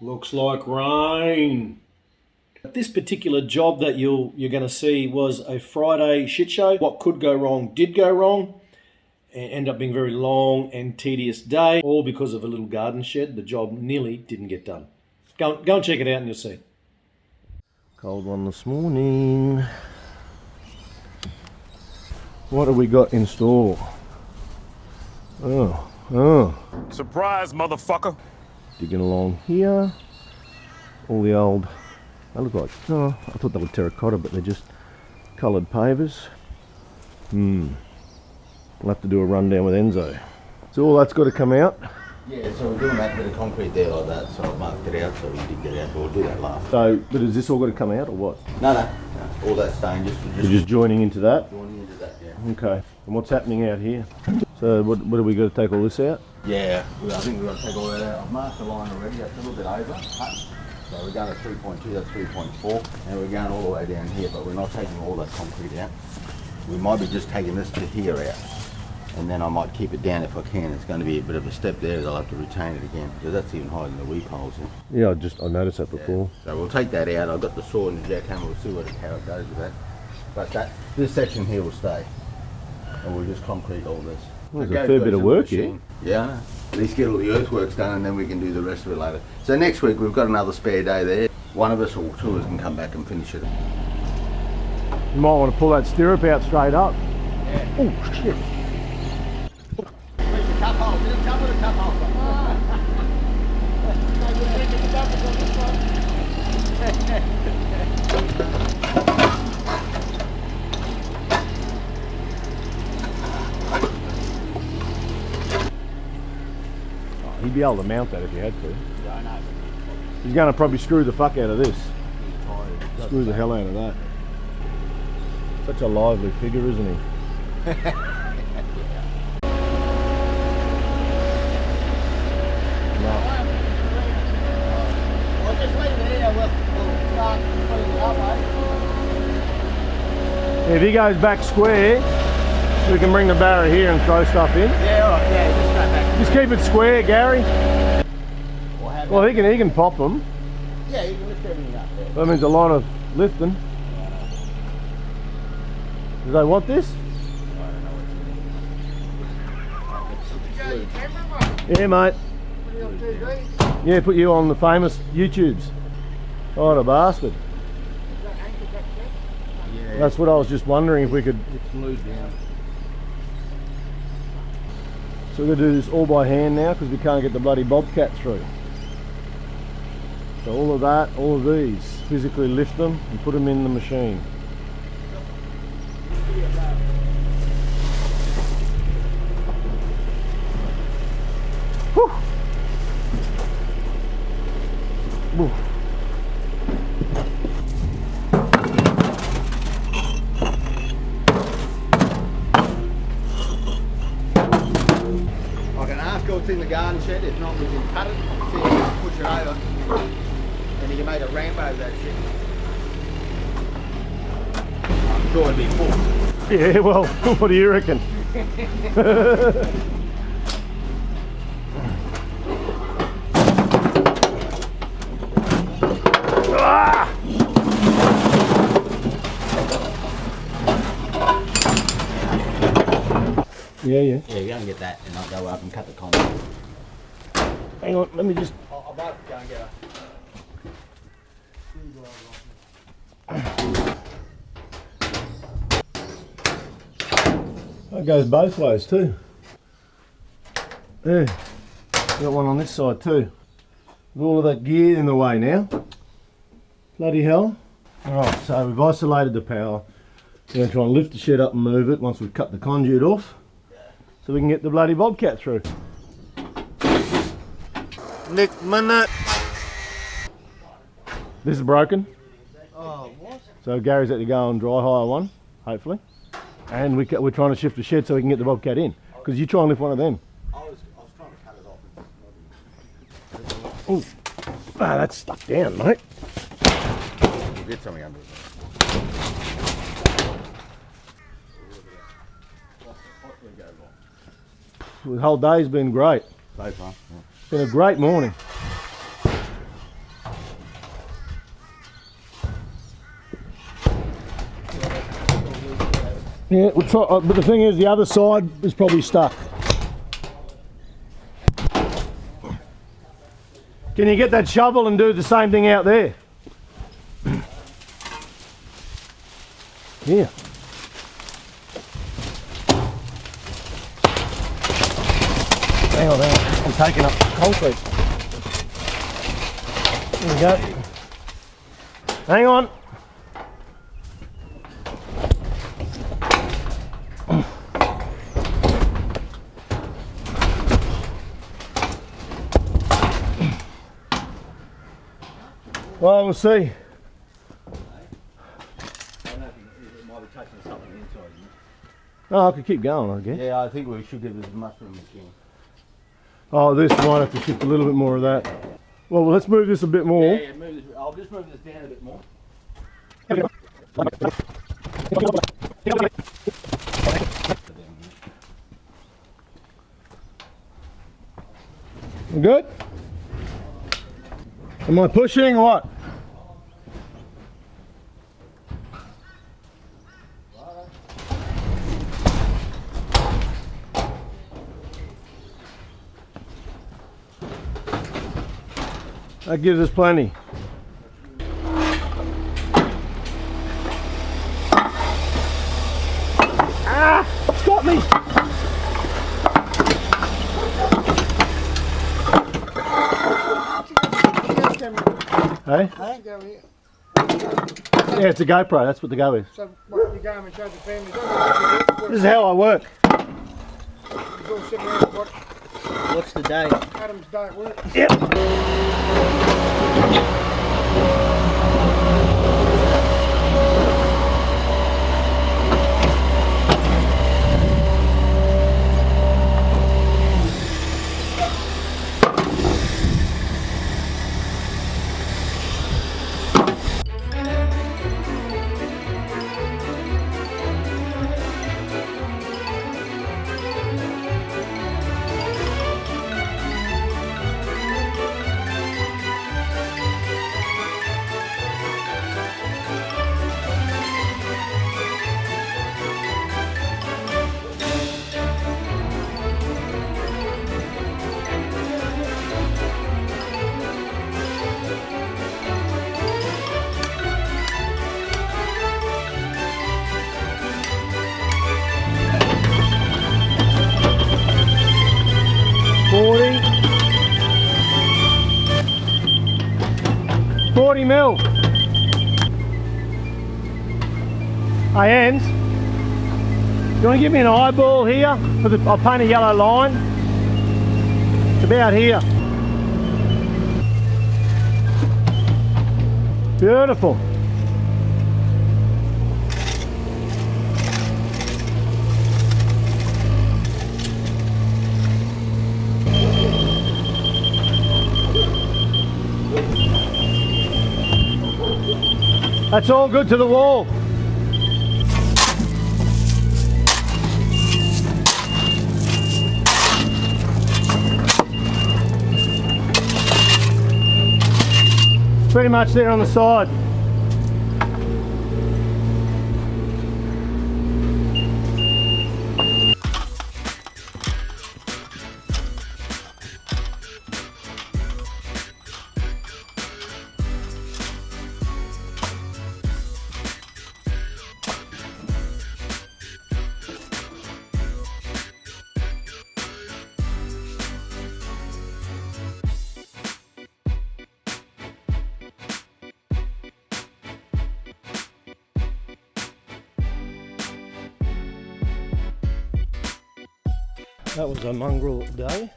Looks like rain. This particular job that you're going to see was a Friday shit show. What could go wrong did go wrong, and ended up being a very long and tedious day, all because of a little garden shed. The job nearly didn't get done. Go and check it out and you'll see. Cold one this morning. What have we got in store? Oh. Surprise, motherfucker. Digging along here. All the old, they look like, I thought they were terracotta, but they're just coloured pavers. We'll have to do a rundown with Enzo. So all that's got to come out. Yeah, so we're doing that bit of concrete there like that, so I've marked it out so we did get it out, but we'll do that last. So, but is this all got to come out or what? No, all that staying, You're just joining into that? joining into that, yeah. Okay, and what's happening out here? So what have we got to take all this out? Yeah, I think we've got to take all that out. I've marked the line already, that's a little bit over. So we're going to 3.2, that's 3.4, and we're going all the way down here, but we're not taking all that concrete out. We might be just taking this to here out, and then I might keep it down if I can. It's going to be a bit of a step there, I'll have to retain it again, because that's even higher than the weep holes. Yeah, I noticed that before. Yeah. So we'll take that out. I've got the saw and the jackhammer, we'll see how it goes with that. But this section here will stay, and we'll just concrete all this. Well, there's a fair bit of work here. Yeah, I know. At least get all the earthworks done and then we can do the rest of it later. So next week we've got another spare day there. One of us or two of us can come back and finish it. You might want to pull that stirrup out straight up. Yeah. Oh shit. Where's the cup hole? Did it come with a cup hole? He'd be able to mount that if you had to. Yeah, I know. He's going to probably screw the fuck out of this. He's tired. Screw the hell out of that. Such a lively figure, isn't he? Well, just leave it here. We'll start putting it up, eh? If he goes back square, we can bring the barrow here and throw stuff in. Yeah, all right. Yeah, just go back. Just keep it square, Gary. Well, he can pop them. Yeah, you can lift everything up there. That means a lot of lifting. Do they want this? Yeah, mate. Yeah, put you on the famous YouTubes. Oh, the bastard. Yeah. That's what I was just wondering if we could. It's glued down. So we're going to do this all by hand now because we can't get the bloody bobcat through. So all of that, all of these, physically lift them and put them in the machine. Whew. Whew. I can ask what's in the garden shed, if not we can cut it, see if we can push it over, and you can make a ramp over that shit. I'm sure it'd be full. Yeah, well, what do you reckon? Ah! Yeah. Yeah, go and get that, and I'll go up and cut the concrete. Hang on, let me just. I'll both go and get That goes both ways too. There. Got one on this side too. With all of that gear in the way now. Bloody hell. Alright, so we've isolated the power. We're going to try and lift the shed up and move it once we've cut the conduit off. So we can get the bloody bobcat through. Next minute. This is broken. Oh, what? So Gary's had to go and dry hire one, hopefully. And we're trying to shift the shed so we can get the bobcat in. Because you try and lift one of them. I was trying to cut it off. Oh, that's stuck down, mate. We'll get something under it. The whole day's been great. So far. It's been a great morning. Yeah, we'll try, but the thing is, the other side is probably stuck. Can you get that shovel and do the same thing out there? Yeah. Hang on, I'm taking up concrete. There we go. Hang on. Well, we'll see. Oh, I could keep going, I guess. Yeah, I think we should give as much room as we can. Oh, this might have to shift a little bit more of that. Well, let's move this a bit more. Yeah, move this. I'll just move this down a bit more. We good? Am I pushing or what? That gives us plenty. Ah! It's got me! Hey? Hey, go here. Yeah, it's a GoPro, that's what the go is. So, what, you go home and show the family? This is how I work. He's all sitting around what What's the day? Adam's day at work. Yep. $40 mil. Hey, Ans, you want to give me an eyeball here? I'll paint a yellow line. It's about here. Beautiful. That's all good to the wall. Pretty much there on the side. That was a mongrel day.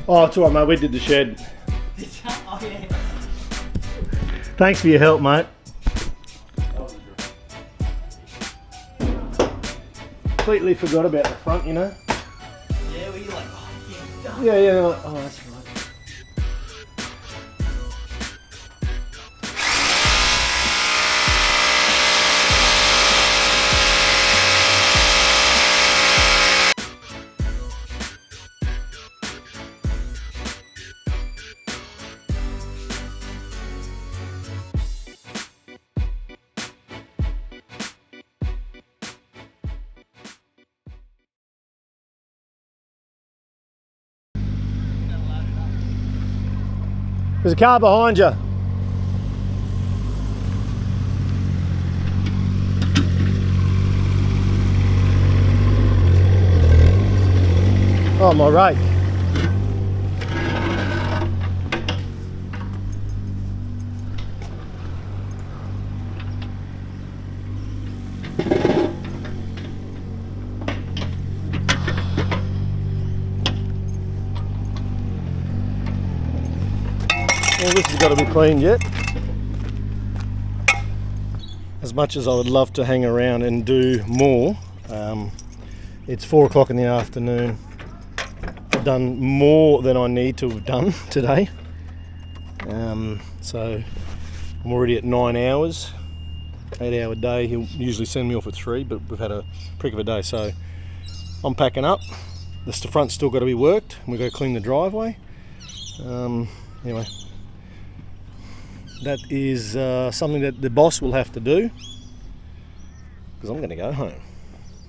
Oh, it's alright, mate. We did the shed. Oh, yeah. Thanks for your help, mate. Completely forgot about the front, you know? Yeah, were you like, oh, yeah, done. Yeah, like, oh, that's right. There's a car behind you. Oh, my rake. Well, this has got to be cleaned yet. As much as I would love to hang around and do more, it's 4 o'clock in the afternoon. I've done more than I need to have done today. So I'm already at 9 hours, 8-hour day. He'll usually send me off at 3, but we've had a prick of a day. So I'm packing up. The front's still got to be worked. We've got to clean the driveway. Anyway, that is something that the boss will have to do, because I'm going to go home.